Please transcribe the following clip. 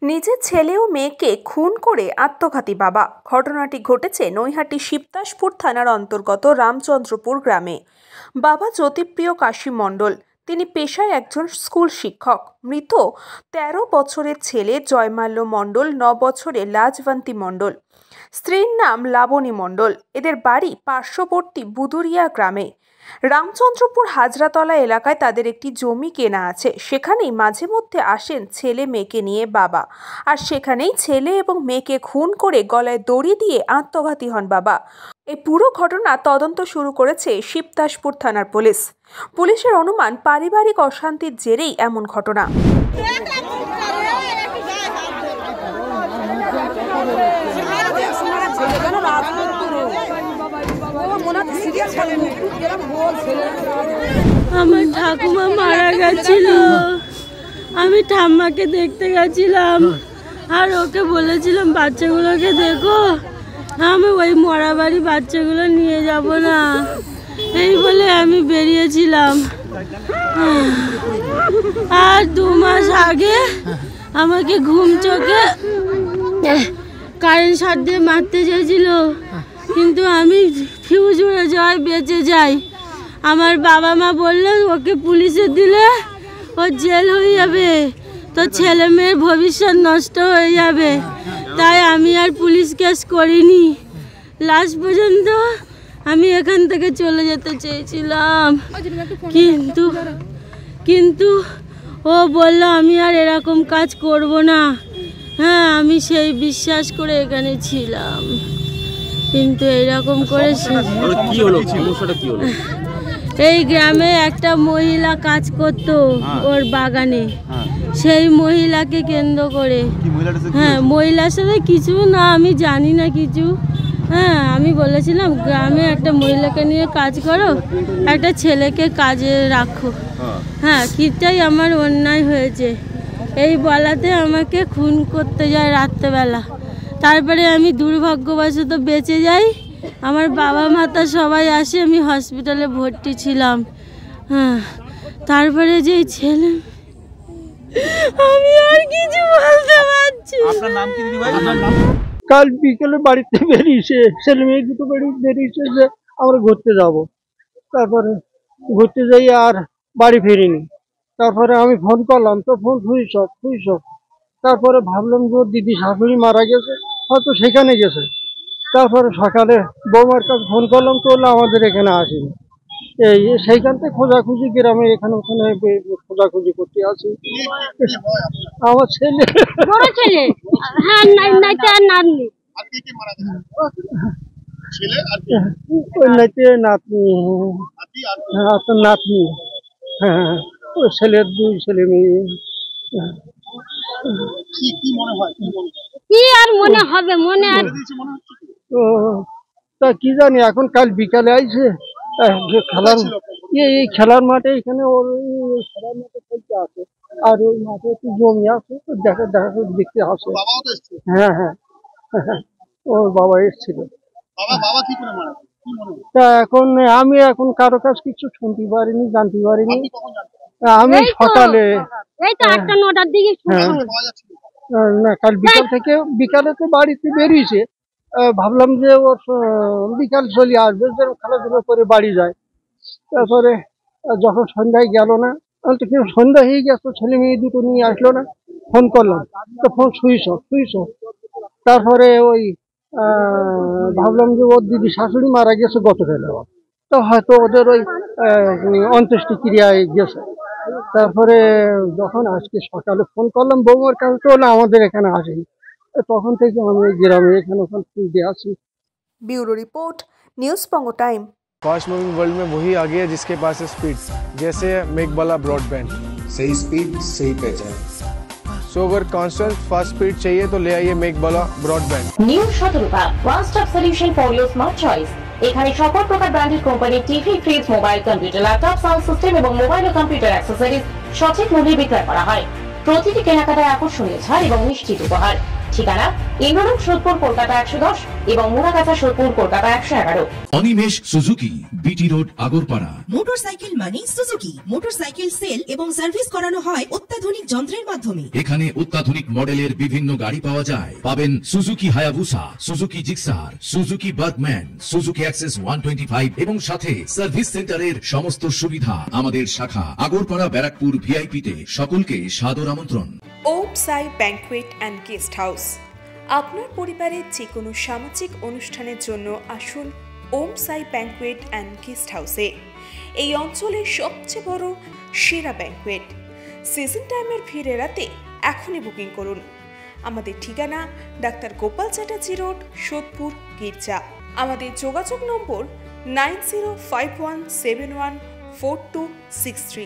নিজের ছেলে ও মেয়েকে খুন করে আত্মঘাতী বাবা। ঘটনাটি ঘটেছে নৈহাটি শিবদাসপুর থানার অন্তর্গত রামচন্দ্রপুর গ্রামে। বাবা জ্যোতিপ্রিয় কাশী মণ্ডল, তিনি পেশায় একজন স্কুল শিক্ষক। মৃত ১৩ বছরের ছেলে জয়মাল্য মণ্ডল, ৯ বছরের লাজবন্তী মণ্ডল, স্ত্রীর নাম লাবণী মণ্ডল। এদের বাড়ি পার্শ্ববর্তী বুদুরিয়া গ্রামে। রামচন্দ্রপুর হাজরাতলা এলাকায় তাদের একটি জমি কেনা আছে। সেখানেই মাঝে মধ্যে আসেন ছেলে মেয়েকে নিয়ে বাবা, আর সেখানেই ছেলে এবং মেয়েকে খুন করে গলায় দড়ি দিয়ে আত্মঘাতী হন বাবা। এই পুরো ঘটনা তদন্ত শুরু করেছে শিবদাসপুর থানার পুলিশ। পুলিশের অনুমান পারিবারিক অশান্তির জেরেই এমন ঘটনা। আমার ঠাকুমা মারা গেছিল, আমি ঠাম্মাকে দেখতে গেছিলাম আর ওকে বলেছিলাম বাচ্চাগুলোকে দেখো, আমি ওই মরা বাড়ি বাচ্চাগুলো নিয়ে যাব না, এই বলে আমি বেরিয়েছিলাম। আর 2 মাস আগে আমাকে ঘুম চোখে কারেন্ট শট দিয়ে মারতে চেয়েছিল, কিন্তু আমি ফিউজ উড়ে যাই, বেঁচে যাই। আমার বাবা মা বললো ওকে পুলিশে দিলে ও জেল হয়ে যাবে, তো ছেলে মেয়ের ভবিষ্যৎ নষ্ট হয়ে যাবে, তাই আমি আর পুলিশ কেস করিনি। লাস্ট পর্যন্ত আমি এখান থেকে চলে যেতে চেয়েছিলাম, কিন্তু ও বলল আমি আর এরকম কাজ করব না। হ্যাঁ, আমি সেই বিশ্বাস করে এখানে ছিলাম, কিন্তু এরকম করে এই গ্রামে একটা মহিলা কাজ করত ওর বাগানে, সেই মহিলাকে কেন্দ্র করে। হ্যাঁ, মহিলার সাথে কিছু না, আমি জানি না কিছু। হ্যাঁ, আমি বলেছিলাম গ্রামে একটা মহিলাকে নিয়ে কাজ করো, একটা ছেলেকে কাজে রাখো। হ্যাঁ, কিটাই আমার অন্যায় হয়েছে, এই বলাতে আমাকে খুন করতে যায় রাত্রেবেলা। তারপরে আমি দুর্ভাগ্যবশত বেঁচে যাই। আমার বাবা মাতা সবাই আসে, আমি হসপিটালে ভর্তি ছিলাম। হ্যাঁ, তারপরে যে ছেলে, আমি আর কিছু বলতে পারছি। আপনার নাম কি দিদি ভাই? কাল বিকেলে বাড়িতে বেরিয়েছে, ছেলে মেয়ে দুটো বেরিয়েছে যে আমরা ঘুরতে যাব। তারপরে ঘুরতে যাই আর বাড়ি ফিরিনি। তারপরে আমি ফোন করলাম, তো ফোন সুইচ অফ। তারপরে ভাবলাম যে ওর দিদি শাশুড়ি মারা গেছে, হয়তো সেখানে গেছে। তারপরে সকালে বৌমার কাছে ফোন করলাম, তো বললো আমাদের এখানে আসেনি। সেইখান থেকে খোঁজাখুঁজি গ্রামে এখানে ওখানে খোঁজাখুঁজি করতে আসি। আমার ছেলে, নাতনি, হ্যাঁ, ওই ছেলের 2 ছেলে মেয়ে। কি আর মনে হবে, মনে আর তো তা কি জানি, এখন কাল বিকালে আইছে খেলার মাঠে, এখানে ওর খেলার মাঠে খেলতে আসে, আর ওই মাঠে একটু জমি আছে, দেখা দেখতে আসে। হ্যাঁ, ওর বাবা এসেছিল। তা এখন আমি কারো কাছে কিছু শুনতে পারিনি, জানতে পারিনি। আমি সকালে না, কাল বিকালে তো বাড়িতে বেরিয়েছে। ভাবলাম যে ওর বিকাল চলে আসবে, যেন খেলাধুলো করে বাড়ি যায়। তারপরে যখন সন্ধ্যায় গেল না, সন্ধ্যা হয়ে গেছে, ছেলে মেয়ে দুটো নিয়ে আসলো না। ফোন করলাম, তো ফোন সুইচ অফ। তারপরে ওই ভাবলাম যে ওর দিদি শাশুড়ি মারা গেছে গতকালে, তো হয়তো ওদের ওই অন্ত্যেষ্টিক্রিয়ায় গেছে। তারপরে যখন আজকে সকালে ফোন করলাম বৌমার কাছে, তো আমাদের এখানে আসেনি। তখন থেকে আমি গ্রামে এখানে খুঁজতে আসি। Bureau report, news Pongo time. Fast moving world में वही आगे है जिसके पास है स्पीड, जैसे मेघबाला ब्रॉडबैंड। सही स्पीड, सही पहचान। सो अगर कांस्टेंट फास्ट स्पीड चाहिए तो ले आइए Meghbala broadband. New Shatarupa one stop solution for your smart choice. এখানে সকল প্রকার ব্র্যান্ডেড কোম্পানির TV, fridge, mobile, computer, laptop, sound system এবং মোবাইল ও কম্পিউটার অ্যাক্সেসরিজ সঠিক মূল্যে বিক্রয় করা হয়। প্রতিটি কেনাকাটায় আকর্ষণীয় ছাড় এবং নিশ্চিত উপহার। ঠিকানা ইন্দ্রলোক সোদপুর কলকাতা 110 এবং Muragachha Sodepur Kolkata 111। Animesh Suzuki, BT road, Agarpara. Motorcycle মানে সুজুকি। মোটরসাইকেল সেল এবং সার্ভিস করানো হয় অত্যাধুনিক যন্ত্রের মাধ্যমে। এখানে অত্যাধুনিক মডেলের বিভিন্ন গাড়ি পাওয়া যায়। পাবেন Suzuki Hayabusa, Suzuki Gixxer, Suzuki Bergman, Suzuki access 125 এবং সাথে সার্ভিস সেন্টারের সমস্ত সুবিধা। আমাদের শাখা আগরপাড়া ব্যারাকপুর ভিআইপিতে। সকলকে সাদর আমন্ত্রণ। ওম সাই ব্যাংকুয়েট অ্যান্ড গেস্ট হাউস। আপনার পরিবারের যে কোনো সামাজিক অনুষ্ঠানের জন্য আসুন ওম সাই ব্যাংকুয়েট অ্যান্ড গেস্ট হাউসে। এই অঞ্চলের সবচেয়ে বড় সেরা ব্যাংকুয়েট। সিজন টাইমের ভিড় এড়াতে এখনই বুকিং করুন। আমাদের ঠিকানা ডাক্তার গোপাল চ্যাটার্জি রোড, সোদপুর, গির্জা। আমাদের যোগাযোগ নম্বর 9051714263।